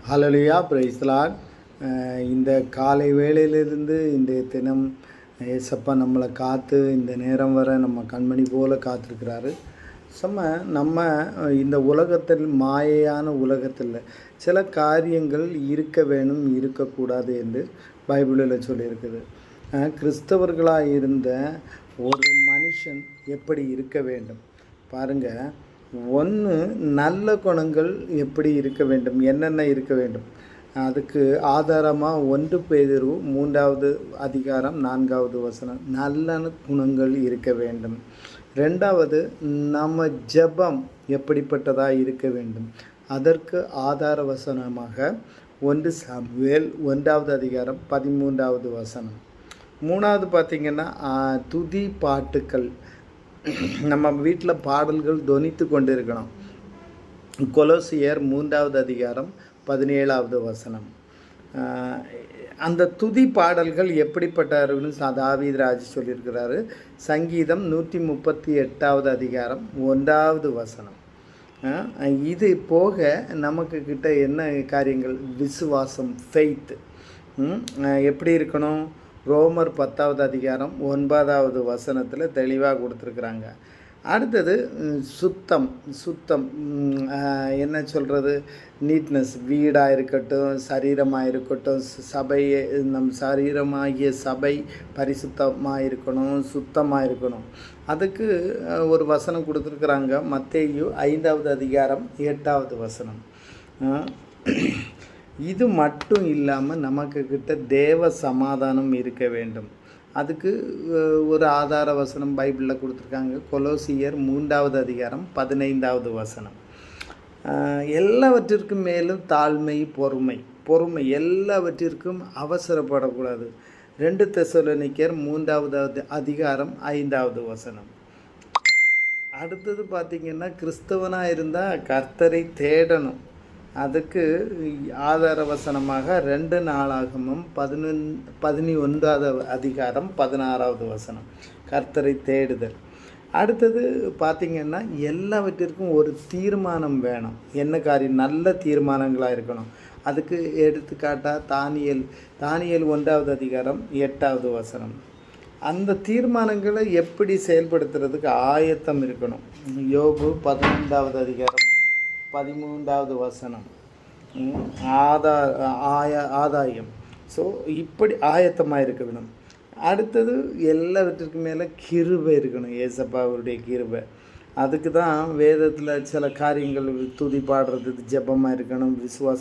Hallelujah, praise the Lord. இந்த காலை வேளையிலிருந்து இன்றைய தினம் ஏசப்பா நம்மளை காத்து இந்த நேரம் வரை நம்ம கண்மணி போல காத்திருக்கிறாரு. நம்ம இந்த உலகத்தில் மாயையான உலகத்தில் சில காரியங்கள் இருக்க வேணும், இருக்கக்கூடாது என்று பைபிளில் சொல்லியிருக்குது. கிறிஸ்தவர்களாக இருந்த ஒரு மனுஷன் எப்படி இருக்க வேண்டும் பாருங்கள். ஒன்று, நல்ல குணங்கள் எப்படி இருக்க வேண்டும், என்னென்ன இருக்க வேண்டும், அதுக்கு ஆதாரமாக 1 பேதுரு 3வது அதிகாரம் 4வது வசனம். நல்ல குணங்கள் இருக்க வேண்டும். 2வது, நம்ம ஜெபம் எப்படிப்பட்டதாக இருக்க வேண்டும், அதற்கு ஆதார வசனமாக 1 சாமுவேல் 1வது அதிகாரம் 13வது வசனம். 3வது பார்த்திங்கன்னா துதி பாட்டுக்கள், நம்ம வீட்டில் பாடல்கள் தொனித்து கொண்டு இருக்கணும். கொலோசியர் 3வது அதிகாரம் 17வது வசனம். அந்த துதி பாடல்கள் எப்படிப்பட்டவர்கள்னு தாவீது ராஜா சொல்லியிருக்கிறாரு. சங்கீதம் 138வது அதிகாரம் 1வது வசனம். இது போக நமக்கு கிட்ட என்ன காரியங்கள், விசுவாசம், ஃபெய்த் எப்படி இருக்கணும், ரோமர் 10வது அதிகாரம் 9வது வசனத்தில் தெளிவாக கொடுத்துருக்குறாங்க. அடுத்தது சுத்தம் என்ன சொல்கிறது, நீட்னஸ், வீடாக இருக்கட்டும், சரீரமாக இருக்கட்டும், சபையை நம் சரீரமாகிய சபை பரிசுத்தமாக இருக்கணும், சுத்தமாக இருக்கணும். அதுக்கு ஒரு வசனம் கொடுத்துருக்குறாங்க, மத்தேயு 5வது அதிகாரம் 8வது வசனம். இது மட்டும் இல்லாமல் நமக்குக்கிட்ட தேவ சமாதானம் இருக்க வேண்டும். அதுக்கு ஒரு ஆதார வசனம் பைபிளில் கொடுத்துருக்காங்க, கொலோசியர் 3வது அதிகாரம் 15வது வசனம். எல்லாவற்றிற்கும் மேலும் தாழ்மை, பொறுமை எல்லாவற்றிற்கும் அவசரப்படக்கூடாது. 2 தெசலோனிக்கர் 3வது அதிகாரம் 5வது வசனம். அடுத்தது பார்த்திங்கன்னா, கிறிஸ்தவனாக இருந்தால் கர்த்தரை தேடணும். அதுக்கு ஆதார வசனமாக 2 நாளாகமம் 11வது அதிகாரம் 16வது வசனம், கர்த்தரை தேடுதல். அடுத்தது பார்த்திங்கன்னா, எல்லாவற்றிற்கும் ஒரு தீர்மானம் வேணும். என்ன காரியம், நல்ல தீர்மானங்களாக இருக்கணும். அதுக்கு எடுத்துக்காட்டாக தானியேல் 1வது அதிகாரம் 8வது வசனம். அந்த தீர்மானங்களை எப்படி செயல்படுத்துறதுக்கு ஆயத்தம் இருக்கணும். யோபு 11வது அதிகாரம் 13வது வசனம். ஆதாயம். ஸோ இப்படி ஆயத்தமாக இருக்க வேணும். அடுத்தது எல்லாவற்றுக்கும் மேலே கிருபை இருக்கணும், ஏசப்பாவுடைய கிருபை. அதுக்கு தான் வேதத்தில் சில காரியங்கள் துதி பாடுறது, ஜெபமாக இருக்கணும், விசுவாசம்